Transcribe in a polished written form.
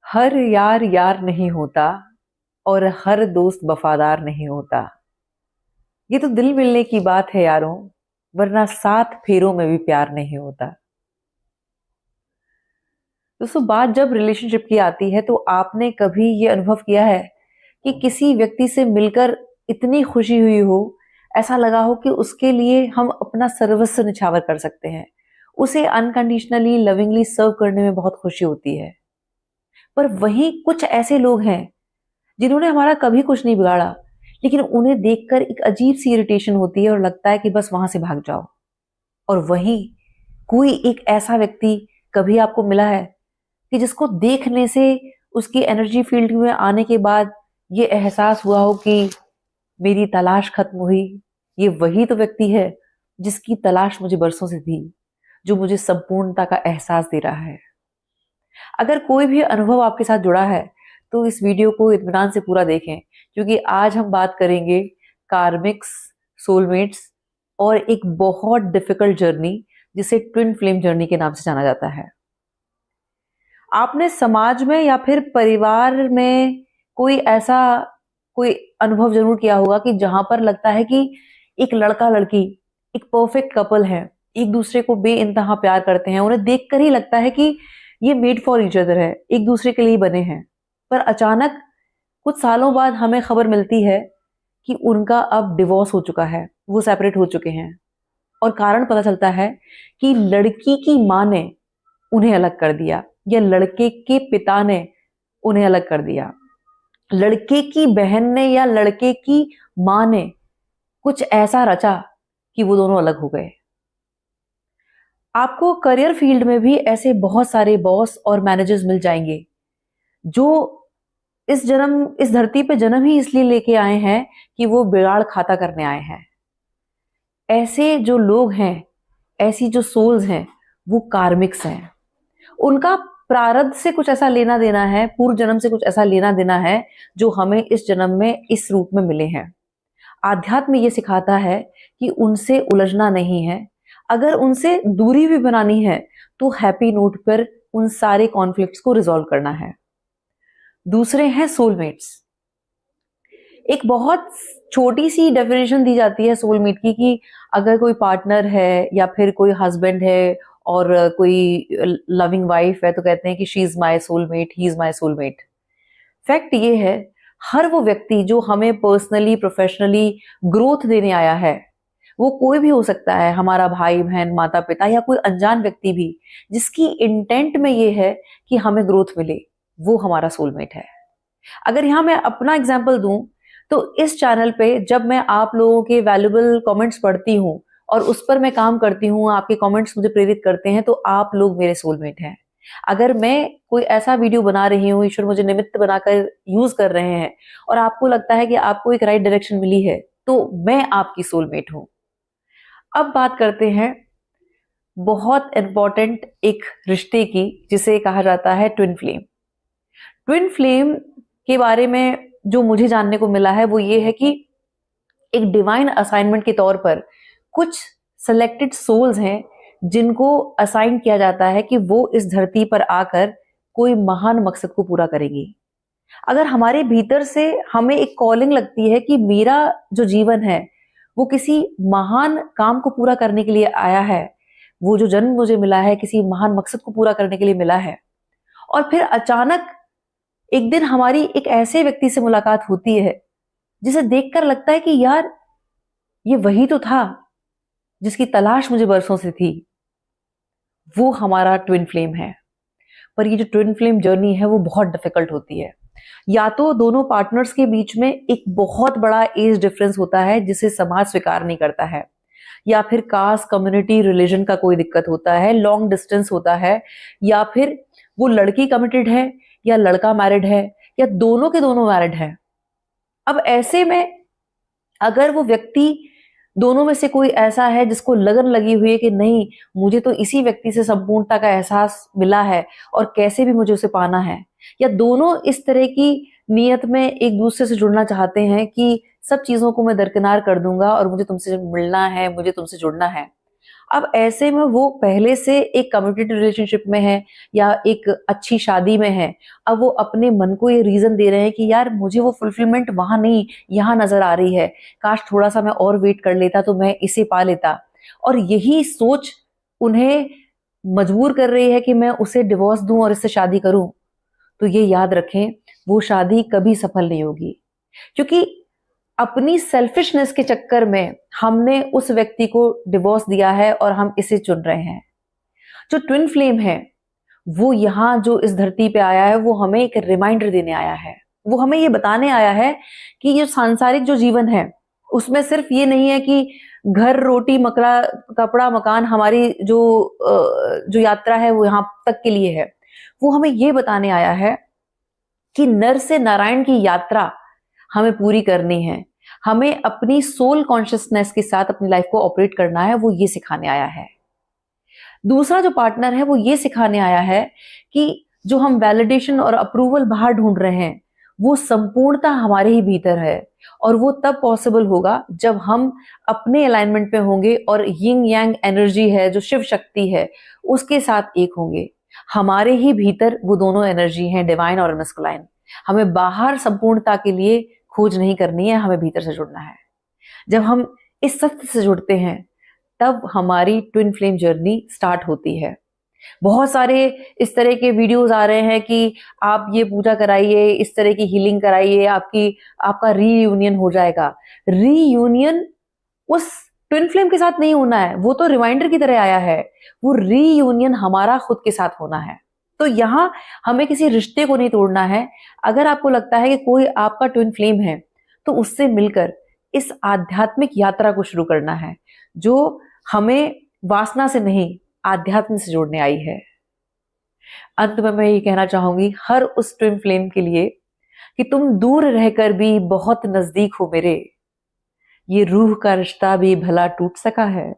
हर यार यार नहीं होता और हर दोस्त वफादार नहीं होता। ये तो दिल मिलने की बात है यारों, वरना 7 फेरों में भी प्यार नहीं होता। दोस्तों, बात जब रिलेशनशिप की आती है तो आपने कभी ये अनुभव किया है कि किसी व्यक्ति से मिलकर इतनी खुशी हुई हो, ऐसा लगा हो कि उसके लिए हम अपना सर्वस्व निछावर कर सकते हैं, उसे अनकंडीशनली लविंगली सर्व करने में बहुत खुशी होती है। पर वहीं कुछ ऐसे लोग हैं जिन्होंने हमारा कभी कुछ नहीं बिगाड़ा, लेकिन उन्हें देखकर एक अजीब सी इरिटेशन होती है और लगता है कि बस वहां से भाग जाओ। और वहीं कोई एक ऐसा व्यक्ति कभी आपको मिला है कि जिसको देखने से, उसकी एनर्जी फील्ड में आने के बाद ये एहसास हुआ हो कि मेरी तलाश खत्म हुई। ये वही तो व्यक्ति है जिसकी तलाश मुझे बरसों से थी, जो मुझे संपूर्णता का एहसास दे रहा है। अगर कोई भी अनुभव आपके साथ जुड़ा है तो इस वीडियो को इत्मीनान से पूरा देखें, क्योंकि आज हम बात करेंगे कार्मिक्स, सोलमेट्स और एक बहुत डिफिकल्ट जर्नी जिसे ट्विन फ्लेम जर्नी के नाम से जाना जाता है। आपने समाज में या फिर परिवार में कोई अनुभव जरूर किया होगा कि जहां पर लगता है कि एक लड़का लड़की एक परफेक्ट कपल है, एक दूसरे को बेइंतहा प्यार करते हैं, उन्हें देखकर ही लगता है कि ये मेड फॉर ईच अदर है, एक दूसरे के लिए बने हैं। पर अचानक कुछ सालों बाद हमें खबर मिलती है कि उनका अब डिवोर्स हो चुका है, वो सेपरेट हो चुके हैं। और कारण पता चलता है कि लड़की की माँ ने उन्हें अलग कर दिया या लड़के के पिता ने उन्हें अलग कर दिया, लड़के की बहन ने या लड़के की माँ ने कुछ ऐसा रचा कि वो दोनों अलग हो गए। आपको करियर फील्ड में भी ऐसे बहुत सारे बॉस और मैनेजर्स मिल जाएंगे जो इस धरती पे जन्म ही इसलिए लेके आए हैं कि वो बिगाड़ खाता करने आए हैं। ऐसे जो लोग हैं, ऐसी जो सोल्स हैं, वो कार्मिक्स हैं। उनका प्रारब्ध से कुछ ऐसा लेना देना है, पूर्व जन्म से कुछ ऐसा लेना देना है जो हमें इस जन्म में इस रूप में मिले हैं। आध्यात्म ये सिखाता है कि उनसे उलझना नहीं है, अगर उनसे दूरी भी बनानी है तो हैप्पी नोट पर उन सारे कॉन्फ्लिक्ट्स को रिजॉल्व करना है। दूसरे हैं सोलमेट्स। एक बहुत छोटी सी डेफिनेशन दी जाती है सोलमेट की कि अगर कोई पार्टनर है या फिर कोई हस्बैंड है और कोई लविंग वाइफ है तो कहते हैं कि she is my soulmate, he is my soulmate. Fact ये है, हर वो व्यक्ति जो हमें पर्सनली प्रोफेशनली ग्रोथ देने आया है, वो कोई भी हो सकता है, हमारा भाई बहन, माता पिता या कोई अनजान व्यक्ति भी, जिसकी इंटेंट में ये है कि हमें ग्रोथ मिले, वो हमारा सोलमेट है। अगर यहां मैं अपना एग्जाम्पल दूं तो इस चैनल पे जब मैं आप लोगों के वैल्यूबल कमेंट्स पढ़ती हूँ और उस पर मैं काम करती हूँ, आपके कमेंट्स मुझे प्रेरित करते हैं, तो आप लोग मेरे सोलमेट हैं। अगर मैं कोई ऐसा वीडियो बना रही हूँ, ईश्वर मुझे निमित्त बनाकर यूज कर रहे हैं और आपको लगता है कि आपको एक राइट डायरेक्शन मिली है, तो मैं आपकी सोलमेट हूं। अब बात करते हैं बहुत इंपॉर्टेंट एक रिश्ते की, जिसे कहा जाता है ट्विन फ्लेम। ट्विन फ्लेम के बारे में जो मुझे जानने को मिला है वो ये है कि एक डिवाइन असाइनमेंट के तौर पर कुछ सेलेक्टेड सोल्स हैं जिनको असाइन किया जाता है कि वो इस धरती पर आकर कोई महान मकसद को पूरा करेंगी। अगर हमारे भीतर से हमें एक कॉलिंग लगती है कि मेरा जो जीवन है वो किसी महान काम को पूरा करने के लिए आया है, वो जो जन्म मुझे मिला है किसी महान मकसद को पूरा करने के लिए मिला है, और फिर अचानक एक दिन हमारी एक ऐसे व्यक्ति से मुलाकात होती है जिसे देखकर लगता है कि यार ये वही तो था जिसकी तलाश मुझे बरसों से थी, वो हमारा ट्विन फ्लेम है। पर ये जो ट्विन फ्लेम जर्नी है वो बहुत डिफिकल्ट होती है। या तो दोनों पार्टनर्स के बीच में एक बहुत बड़ा एज डिफरेंस होता है जिसे समाज स्वीकार नहीं करता है, या फिर कास्ट, कम्युनिटी, रिलीजन का कोई दिक्कत होता है, लॉन्ग डिस्टेंस होता है, या फिर वो लड़की कमिटेड है या लड़का मैरिड है या दोनों के दोनों मैरिड है। अब ऐसे में अगर वो व्यक्ति दोनों में से कोई ऐसा है जिसको लगन लगी हुई है कि नहीं, मुझे तो इसी व्यक्ति से संपूर्णता का एहसास मिला है और कैसे भी मुझे उसे पाना है, या दोनों इस तरह की नीयत में एक दूसरे से जुड़ना चाहते हैं कि सब चीजों को मैं दरकिनार कर दूंगा और मुझे तुमसे मिलना है, मुझे तुमसे जुड़ना है। अब ऐसे में वो पहले से एक कमिटेड रिलेशनशिप में है या एक अच्छी शादी में है, अब वो अपने मन को ये रीजन दे रहे हैं कि यार मुझे वो फुलफिलमेंट वहां नहीं, यहाँ नजर आ रही है, काश थोड़ा सा मैं और वेट कर लेता तो मैं इसे पा लेता। और यही सोच उन्हें मजबूर कर रही है कि मैं उसे डिवोर्स दूं और इससे शादी करूं। तो ये याद रखें, वो शादी कभी सफल नहीं होगी, क्योंकि अपनी सेल्फिशनेस के चक्कर में हमने उस व्यक्ति को डिवोर्स दिया है और हम इसे चुन रहे हैं। जो ट्विन फ्लेम है वो यहाँ जो इस धरती पे आया है वो हमें एक रिमाइंडर देने आया है, वो हमें ये बताने आया है कि ये सांसारिक जो जीवन है उसमें सिर्फ ये नहीं है कि घर रोटी मकड़ा कपड़ा मकान, हमारी जो यात्रा है वो यहाँ तक के लिए है। वो हमें ये बताने आया है कि नर से नारायण की यात्रा हमें पूरी करनी है, हमें अपनी सोल कॉन्शियसनेस के साथ अपनी लाइफ को ऑपरेट करना है, वो ये सिखाने आया है। दूसरा जो पार्टनर है वो ये सिखाने आया है कि जो हम वैलिडेशन और अप्रूवल बाहर ढूंढ रहे हैं वो संपूर्णता हमारे ही भीतर है, और वो तब पॉसिबल होगा जब हम अपने अलाइनमेंट में होंगे और यिंग यांग एनर्जी है जो शिव शक्ति है उसके साथ एक होंगे। हमारे ही भीतर वो दोनों एनर्जी हैं, डिवाइन और मस्कुलाइन। हमें बाहर संपूर्णता के लिए खोज नहीं करनी है, हमें भीतर से जुड़ना है। जब हम इस सत्य से जुड़ते हैं तब हमारी ट्विन फ्लेम जर्नी स्टार्ट होती है। बहुत सारे इस तरह के वीडियोस आ रहे हैं कि आप ये पूजा कराइए, इस तरह की हीलिंग कराइए, आपका रीयूनियन हो जाएगा। रीयूनियन उस ट्विन फ्लेम के साथ नहीं होना है, वो तो रिमाइंडर की तरह आया है। वो रीयूनियन हमारा खुद के साथ होना है। तो यहाँ हमें किसी रिश्ते को नहीं तोड़ना है। अगर आपको लगता है कि कोई आपका ट्विन फ्लेम है तो उससे मिलकर इस आध्यात्मिक यात्रा को शुरू करना है जो हमें वासना से नहीं आध्यात्म से जोड़ने आई है। अंत में मैं ये कहना चाहूंगी हर उस ट्विन फ्लेम के लिए कि तुम दूर रहकर भी बहुत नजदीक हो मेरे, ये रूह का रिश्ता भी भला टूट सका है।